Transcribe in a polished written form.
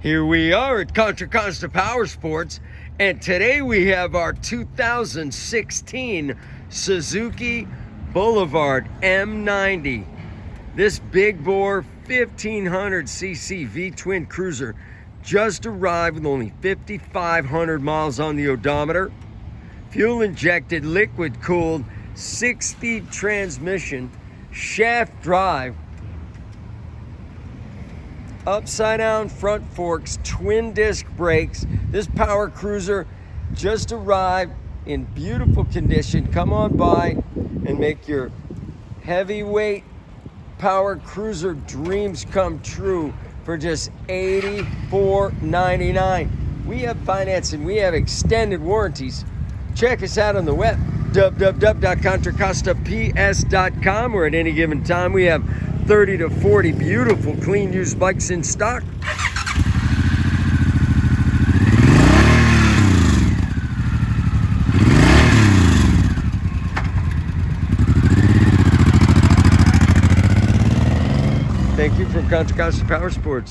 Here we are at Contra Costa Powersports, and today we have our 2016 Suzuki Boulevard M90. This big bore 1500cc V-twin cruiser just arrived with only 5,500 miles on the odometer. Fuel injected, liquid cooled, 6-speed transmission, shaft drive, upside down front forks, twin disc brakes. This power cruiser just arrived in beautiful condition. Come on by and make your heavyweight power cruiser dreams come true for just $84.99. We have financing, we have extended warranties. Check us out on the web, www.contracostaps.com, where at any given time we have 30 to 40 beautiful clean used bikes in stock. Thank you from Contra Costa Powersports.